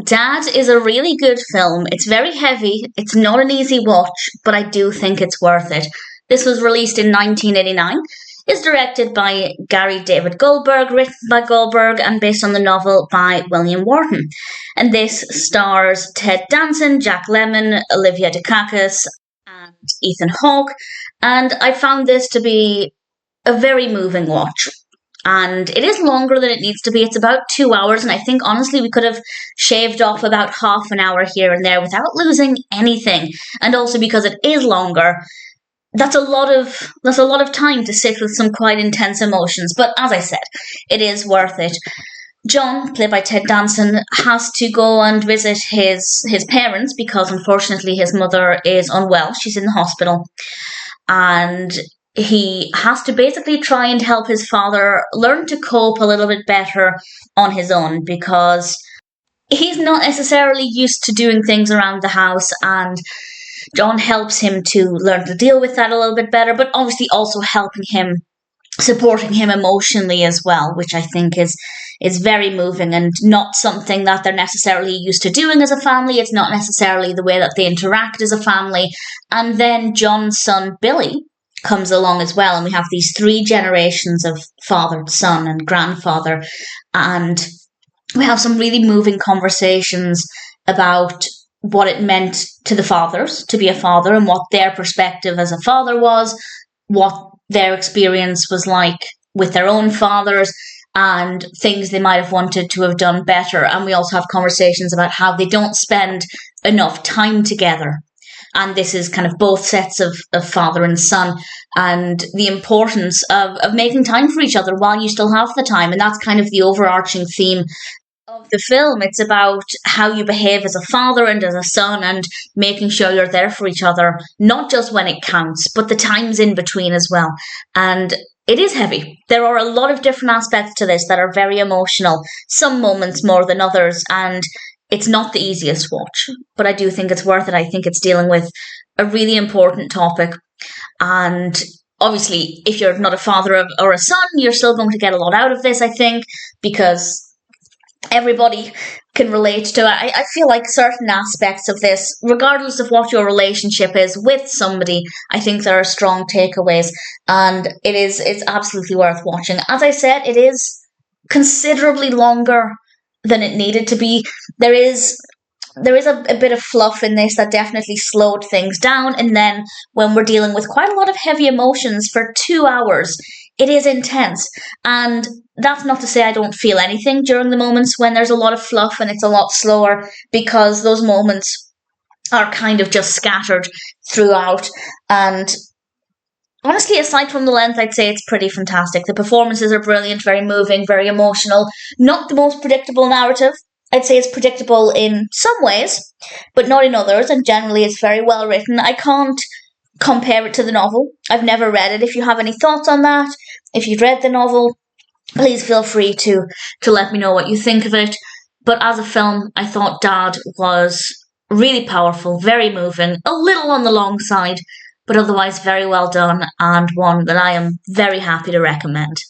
Dad is a really good film. It's very heavy. It's not an easy watch, but I do think it's worth it. This was released in 1989. It's directed by Gary David Goldberg, written by Goldberg, and based on the novel by William Wharton. And this stars Ted Danson, Jack Lemmon, Olympia Dukakis, and Ethan Hawke. And I found this to be a very moving watch. And it is longer than it needs to be. It's about 2 hours, and I think honestly we could have shaved off about half an hour here and there without losing anything. And also because it is longer, that's a lot of time to sit with some quite intense emotions. But as I said, it is worth it. John, played by Ted Danson, has to go and visit his parents because unfortunately his mother is unwell. She's in the hospital. And he has to basically try and help his father learn to cope a little bit better on his own because he's not necessarily used to doing things around the house, and John helps him to learn to deal with that a little bit better, but obviously also helping him, supporting him emotionally as well, which I think is very moving and not something that they're necessarily used to doing as a family. It's not necessarily the way that they interact as a family. And then John's son, Billy, comes along as well, and we have these 3 generations of father, son, and grandfather, and we have some really moving conversations about what it meant to the fathers to be a father and what their perspective as a father was, what their experience was like with their own fathers, and things they might have wanted to have done better. And we also have conversations about how they don't spend enough time together. And this is kind of both sets of father and son, and the importance of making time for each other while you still have the time. And that's kind of the overarching theme of the film. It's about how you behave as a father and as a son, and making sure you're there for each other, not just when it counts, but the times in between as well. And it is heavy. There are a lot of different aspects to this that are very emotional, some moments more than others, and it's not the easiest watch, but I do think it's worth it. I think it's dealing with a really important topic. And obviously, if you're not a father or a son, you're still going to get a lot out of this, I think, because everybody can relate to it. I feel like certain aspects of this, regardless of what your relationship is with somebody, I think there are strong takeaways, and it's absolutely worth watching. As I said, it is considerably longer than it needed to be. There is a bit of fluff in this that definitely slowed things down, and then when we're dealing with quite a lot of heavy emotions for 2 hours, it is intense. And that's not to say I don't feel anything during the moments when there's a lot of fluff and it's a lot slower, because those moments are kind of just scattered throughout. And honestly, aside from the length, I'd say it's pretty fantastic. The performances are brilliant, very moving, very emotional. Not the most predictable narrative. I'd say it's predictable in some ways, but not in others, and generally it's very well written. I can't compare it to the novel. I've never read it. If you have any thoughts on that, if you've read the novel, please feel free to let me know what you think of it. But as a film, I thought Dad was really powerful, very moving, a little on the long side, but otherwise very well done, and one that I am very happy to recommend.